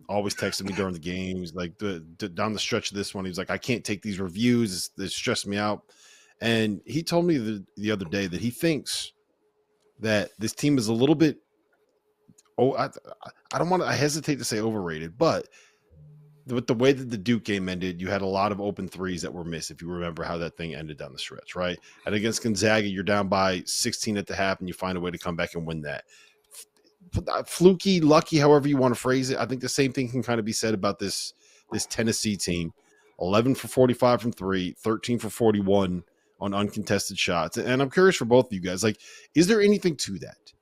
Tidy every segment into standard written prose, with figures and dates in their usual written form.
always texted me during the games, like down the stretch of this one. He was like, I can't take these reviews. It's stressed me out. And he told me the other day that he thinks that this team is a little bit, I don't want to, I hesitate to say overrated, but with the way that the Duke game ended, you had a lot of open threes that were missed. If you remember how that thing ended down the stretch, right? And against Gonzaga, you're down by 16 at the half, and you find a way to come back and win that. Fluky, lucky, however you want to phrase it. I think the same thing can kind of be said about this Tennessee team. 11 for 45 from three, 13 for 41 on uncontested shots. And I'm curious for both of you guys, like, is there anything to that?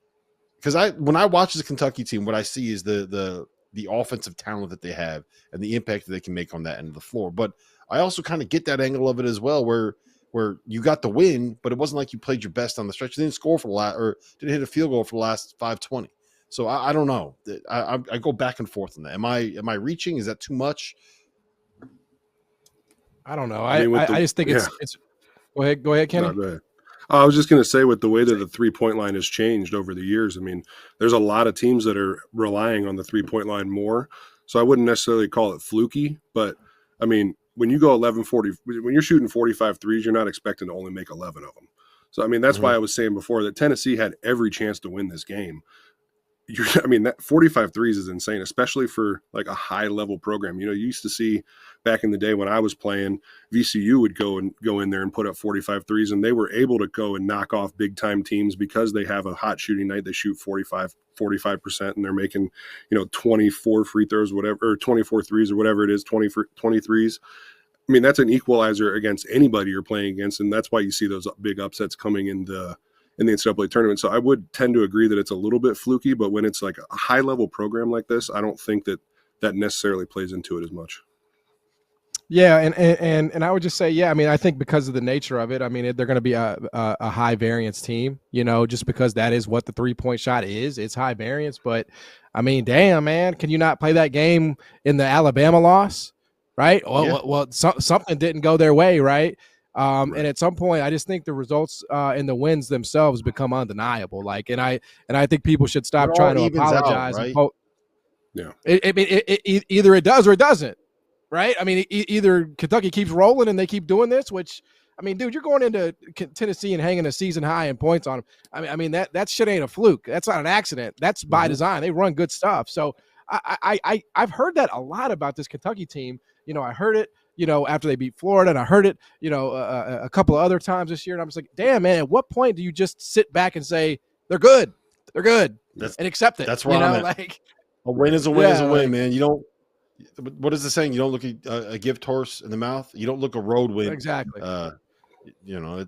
Because when I watch this Kentucky team, what I see is the offensive talent that they have and the impact that they can make on that end of the floor. But I also kind of get that angle of it as well, where you got the win, but it wasn't like you played your best on the stretch. You didn't score for the last, or didn't hit a field goal for the last 5:20. So I don't know. I go back and forth on that. Am I reaching? Is that too much? I don't know. I just think it's go ahead, Kenny. No, go ahead. I was just going to say, with the way that the 3-point line has changed over the years, I mean, there's a lot of teams that are relying on the 3-point line more. So I wouldn't necessarily call it fluky, but I mean, when you go 11-40, when you're shooting 45 threes, you're not expecting to only make 11 of them. So, I mean, that's why I was saying before that Tennessee had every chance to win this game. I mean, that 45 threes is insane, especially for like a high level program. You know, you used to see back in the day when I was playing, VCU would go in there and put up 45 threes, and they were able to go and knock off big time teams because they have a hot shooting night. They shoot 45%, and they're making, 24 free throws, whatever, or 24 threes or whatever it is, 20 threes. I mean, that's an equalizer against anybody you're playing against, and that's why you see those big upsets coming in the NCAA tournament. So I would tend to agree that it's a little bit fluky, but when it's like a high level program like this, I don't think that necessarily plays into it as much. Yeah, and I would just say, yeah, I mean, I think because of the nature of it, I mean, they're going to be a high variance team, just because that is what the 3-point shot is. It's high variance, but I mean, damn, man, can you not play that game in the Alabama loss, right? Well, something didn't go their way, right? And at some point, I just think the results and the wins themselves become undeniable. Like, and I think people should stop trying to apologize. Out, right? Either it does or it doesn't, right? I mean, either Kentucky keeps rolling and they keep doing this, which, I mean, dude, you're going into Tennessee and hanging a season high in points on them. I mean that shit ain't a fluke. That's not an accident. That's by design. They run good stuff. So I've heard that a lot about this Kentucky team. I heard it, after they beat Florida, and I heard it, a couple of other times this year. And I'm just like, damn, man, at what point do you just sit back and say, they're good, and accept it? That's where I'm at. Like, a win is a win is a win, man. You don't, what is the saying? You don't look a gift horse in the mouth. You don't look a road win. Exactly. A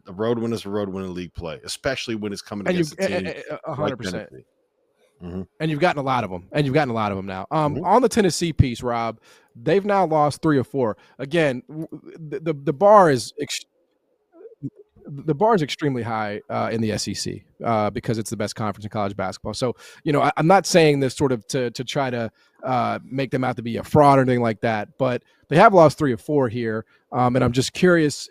road win is a road win in league play, especially when it's coming against a team 100%. And you've gotten a lot of them, now. On the Tennessee piece, Rob, they've now lost 3 or 4. Again, the bar is extremely high in the SEC because it's the best conference in college basketball. So, I'm not saying this sort of to try to make them out to be a fraud or anything like that, but they have lost 3 or 4 here, and I'm just curious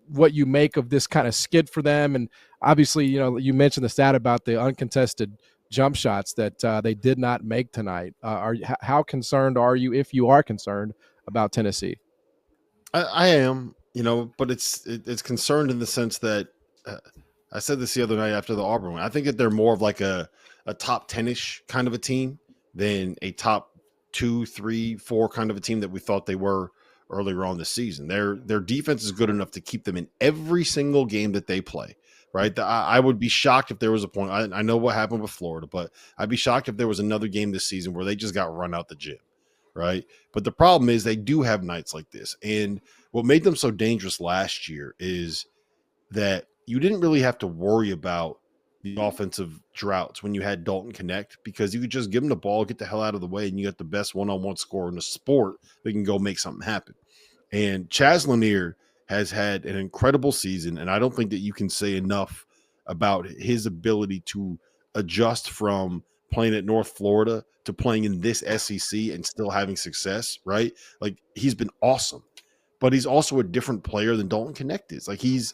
what you make of this kind of skid for them. And obviously, you mentioned the stat about the uncontested jump shots that they did not make tonight. How concerned are you, if you are concerned, about Tennessee? I am, but it's concerned in the sense that I said this the other night after the Auburn one. I think that they're more of like a top 10-ish kind of a team than a top 2, 3, 4 kind of a team that we thought they were earlier on this season. Their defense is good enough to keep them in every single game that they play. Right. I would be shocked if there was a point. I know what happened with Florida, but I'd be shocked if there was another game this season where they just got run out the gym. Right. But the problem is they do have nights like this. And what made them so dangerous last year is that you didn't really have to worry about the offensive droughts when you had Dalton Connect, because you could just give him the ball, get the hell out of the way, and you got the best one-on-one scorer in the sport that can go make something happen. And Chaz Lanier has had an incredible season, and I don't think that you can say enough about his ability to adjust from playing at North Florida to playing in this SEC and still having success, right? Like, he's been awesome. but he's also a different player than Dalton Connect is. Like he's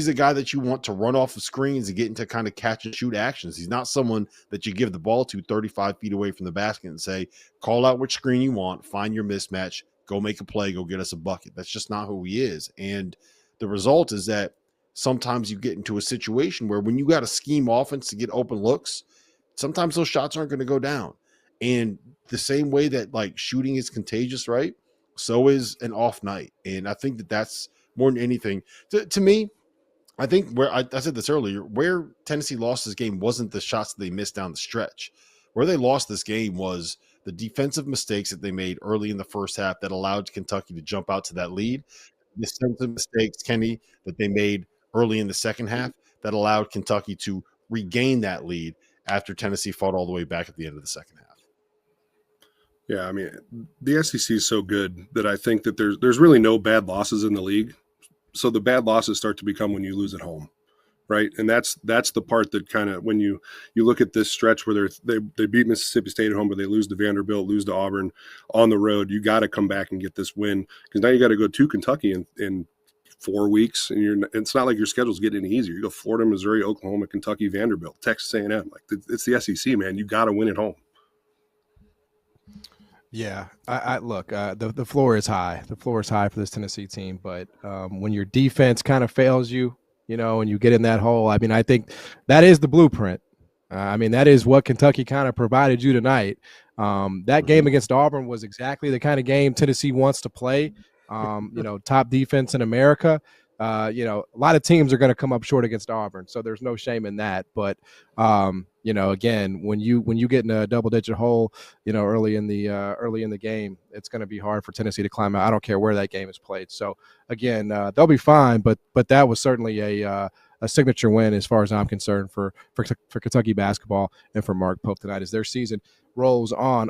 a guy that you want to run off of screens and get into kind of catch and shoot actions. He's not someone that you give the ball to 35 feet away from the basket and say, call out which screen you want, find your mismatch, go make a play, go get us a bucket. That's just not who he is. And the result is that sometimes you get into a situation where when you got a scheme offense to get open looks, sometimes those shots aren't going to go down. And the same way that like shooting is contagious, right? So is an off night. And I think that that's more than anything to me. I think where I said this earlier, where Tennessee lost this game wasn't the shots that they missed down the stretch. Where they lost this game was the defensive mistakes that they made early in the first half that allowed Kentucky to jump out to that lead. The defensive mistakes, Kenny, that they made early in the second half that allowed Kentucky to regain that lead after Tennessee fought all the way back at the end of the second half. Yeah, I mean, the SEC is so good that I think that there's really no bad losses in the league. So the bad losses start to become when you lose at home, right? And that's the part that kind of when you look at this stretch where they beat Mississippi State at home, but they lose to Vanderbilt, lose to Auburn on the road. You got to come back and get this win because now you got to go to Kentucky in 4 weeks, and it's not like your schedule's getting any easier. You go Florida, Missouri, Oklahoma, Kentucky, Vanderbilt, Texas A&M. Like it's the SEC, man. You got to win at home. Yeah, I look, the floor is high. The floor is high for this Tennessee team, but when your defense kind of fails you, and you get in that hole, I mean, I think that is the blueprint. I mean, that is what Kentucky kind of provided you tonight. That game against Auburn was exactly the kind of game Tennessee wants to play. Top defense in America. A lot of teams are going to come up short against Auburn, so there's no shame in that. But again, when you get in a double-digit hole, early in the game, it's going to be hard for Tennessee to climb out. I don't care where that game is played. So again, they'll be fine. But that was certainly a signature win as far as I'm concerned for Kentucky basketball and for Mark Pope tonight as their season rolls on.